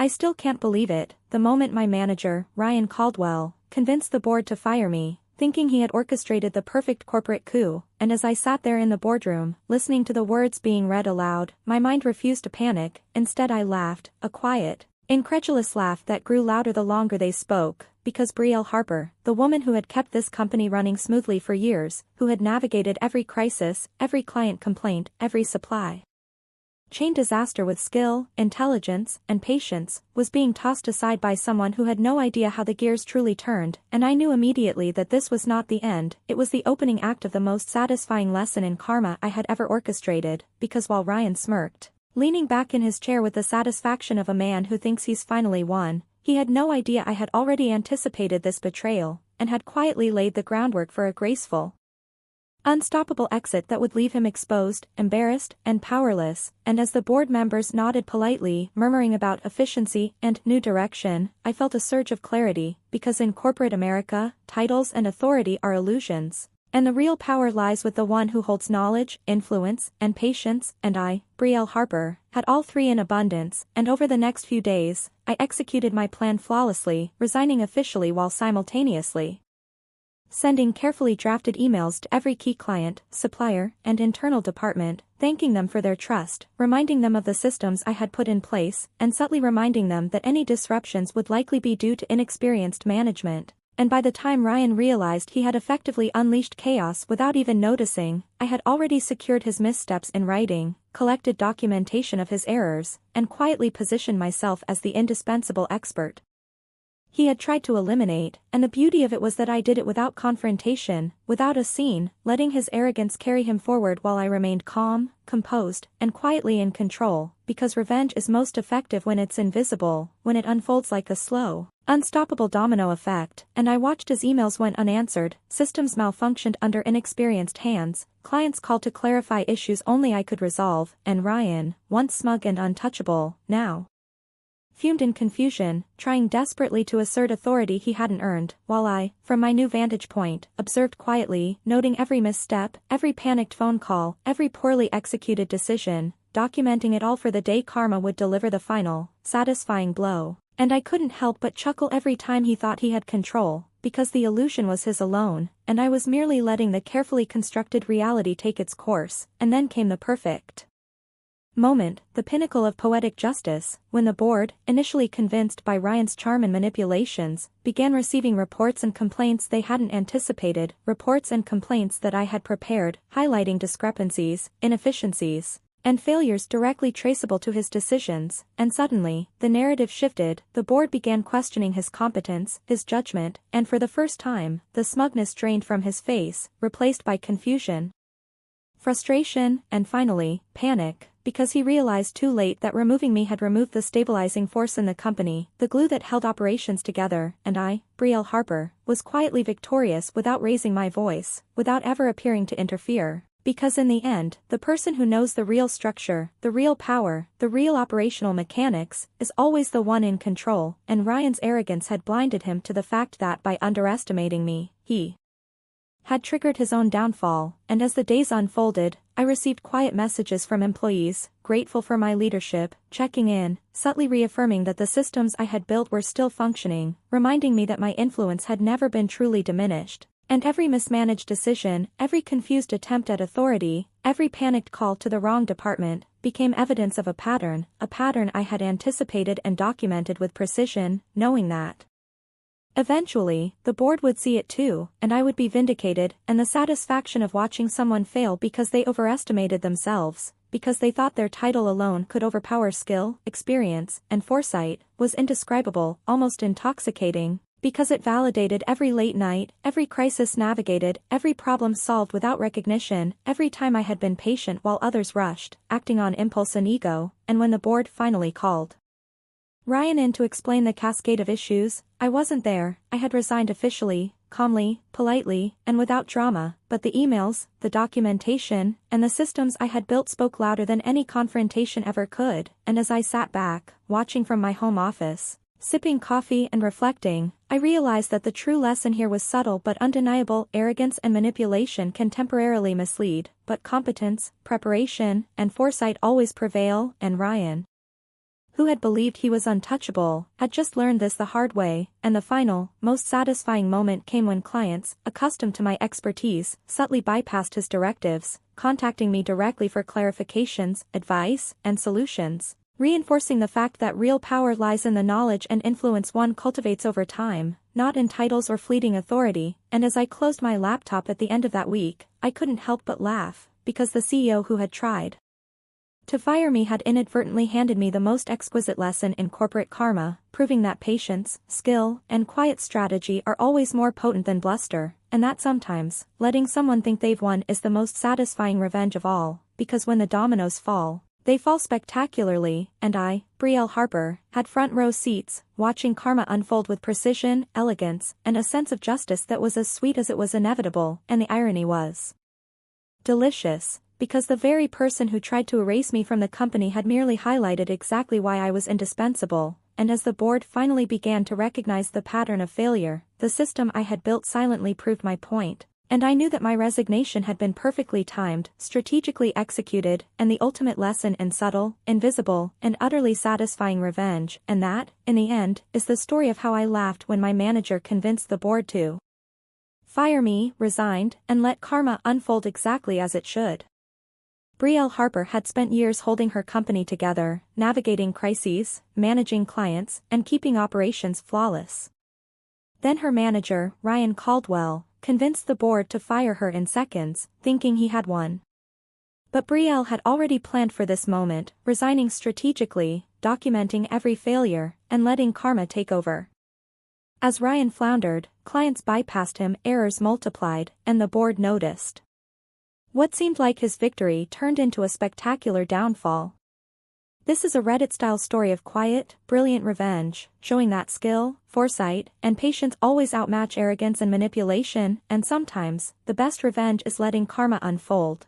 I still can't believe it, the moment my manager, Ryan Caldwell, convinced the board to fire me, thinking he had orchestrated the perfect corporate coup, and as I sat there in the boardroom, listening to the words being read aloud, my mind refused to panic. Instead I laughed, a quiet, incredulous laugh that grew louder the longer they spoke, because Brielle Harper, the woman who had kept this company running smoothly for years, who had navigated every crisis, every client complaint, every supply chain disaster with skill, intelligence, and patience, was being tossed aside by someone who had no idea how the gears truly turned, and I knew immediately that this was not the end, it was the opening act of the most satisfying lesson in karma I had ever orchestrated, because while Ryan smirked, leaning back in his chair with the satisfaction of a man who thinks he's finally won, he had no idea I had already anticipated this betrayal, and had quietly laid the groundwork for a graceful, unstoppable exit that would leave him exposed, embarrassed, and powerless, and as the board members nodded politely, murmuring about efficiency and new direction, I felt a surge of clarity, because in corporate America, titles and authority are illusions, and the real power lies with the one who holds knowledge, influence, and patience, and I, Brielle Harper, had all three in abundance, and over the next few days, I executed my plan flawlessly, resigning officially while simultaneously sending carefully drafted emails to every key client, supplier, and internal department, thanking them for their trust, reminding them of the systems I had put in place, and subtly reminding them that any disruptions would likely be due to inexperienced management. And by the time Ryan realized he had effectively unleashed chaos without even noticing, I had already secured his missteps in writing, collected documentation of his errors, and quietly positioned myself as the indispensable expert he had tried to eliminate, and the beauty of it was that I did it without confrontation, without a scene, letting his arrogance carry him forward while I remained calm, composed, and quietly in control, because revenge is most effective when it's invisible, when it unfolds like a slow, unstoppable domino effect, and I watched as emails went unanswered, systems malfunctioned under inexperienced hands, clients called to clarify issues only I could resolve, and Ryan, once smug and untouchable, now fumed in confusion, trying desperately to assert authority he hadn't earned, while I, from my new vantage point, observed quietly, noting every misstep, every panicked phone call, every poorly executed decision, documenting it all for the day karma would deliver the final, satisfying blow. And I couldn't help but chuckle every time he thought he had control, because the illusion was his alone, and I was merely letting the carefully constructed reality take its course, and then came the perfect moment, the pinnacle of poetic justice, when the board, initially convinced by Ryan's charm and manipulations, began receiving reports and complaints they hadn't anticipated, reports and complaints that I had prepared, highlighting discrepancies, inefficiencies, and failures directly traceable to his decisions, and suddenly, the narrative shifted, the board began questioning his competence, his judgment, and for the first time, the smugness drained from his face, replaced by confusion, frustration, and finally, panic, because he realized too late that removing me had removed the stabilizing force in the company, the glue that held operations together, and I, Brielle Harper, was quietly victorious without raising my voice, without ever appearing to interfere. Because in the end, the person who knows the real structure, the real power, the real operational mechanics, is always the one in control, and Ryan's arrogance had blinded him to the fact that by underestimating me, he had triggered his own downfall, and as the days unfolded, I received quiet messages from employees, grateful for my leadership, checking in, subtly reaffirming that the systems I had built were still functioning, reminding me that my influence had never been truly diminished. And every mismanaged decision, every confused attempt at authority, every panicked call to the wrong department, became evidence of a pattern I had anticipated and documented with precision, knowing that eventually, the board would see it too, and I would be vindicated, and the satisfaction of watching someone fail because they overestimated themselves, because they thought their title alone could overpower skill, experience, and foresight, was indescribable, almost intoxicating, because it validated every late night, every crisis navigated, every problem solved without recognition, every time I had been patient while others rushed, acting on impulse and ego, and when the board finally called Ryan in to explain the cascade of issues, I wasn't there. I had resigned officially, calmly, politely, and without drama, but the emails, the documentation, and the systems I had built spoke louder than any confrontation ever could, and as I sat back, watching from my home office, sipping coffee and reflecting, I realized that the true lesson here was subtle but undeniable. Arrogance and manipulation can temporarily mislead, but competence, preparation, and foresight always prevail, and Ryan, who had believed he was untouchable, had just learned this the hard way, and the final, most satisfying moment came when clients, accustomed to my expertise, subtly bypassed his directives, contacting me directly for clarifications, advice, and solutions, reinforcing the fact that real power lies in the knowledge and influence one cultivates over time, not in titles or fleeting authority. And as I closed my laptop at the end of that week, I couldn't help but laugh, because the CEO who had tried to fire me had inadvertently handed me the most exquisite lesson in corporate karma, proving that patience, skill, and quiet strategy are always more potent than bluster, and that sometimes, letting someone think they've won is the most satisfying revenge of all, because when the dominoes fall, they fall spectacularly, and I, Brielle Harper, had front row seats, watching karma unfold with precision, elegance, and a sense of justice that was as sweet as it was inevitable, and the irony was delicious, because the very person who tried to erase me from the company had merely highlighted exactly why I was indispensable, and as the board finally began to recognize the pattern of failure, the system I had built silently proved my point. And I knew that my resignation had been perfectly timed, strategically executed, and the ultimate lesson in subtle, invisible, and utterly satisfying revenge, and that, in the end, is the story of how I laughed when my manager convinced the board to fire me, resigned, and let karma unfold exactly as it should. Brielle Harper had spent years holding her company together, navigating crises, managing clients, and keeping operations flawless. Then her manager, Ryan Caldwell, convinced the board to fire her in seconds, thinking he had won. But Brielle had already planned for this moment, resigning strategically, documenting every failure, and letting karma take over. As Ryan floundered, clients bypassed him, errors multiplied, and the board noticed. What seemed like his victory turned into a spectacular downfall. This is a Reddit-style story of quiet, brilliant revenge, showing that skill, foresight, and patience always outmatch arrogance and manipulation, and sometimes, the best revenge is letting karma unfold.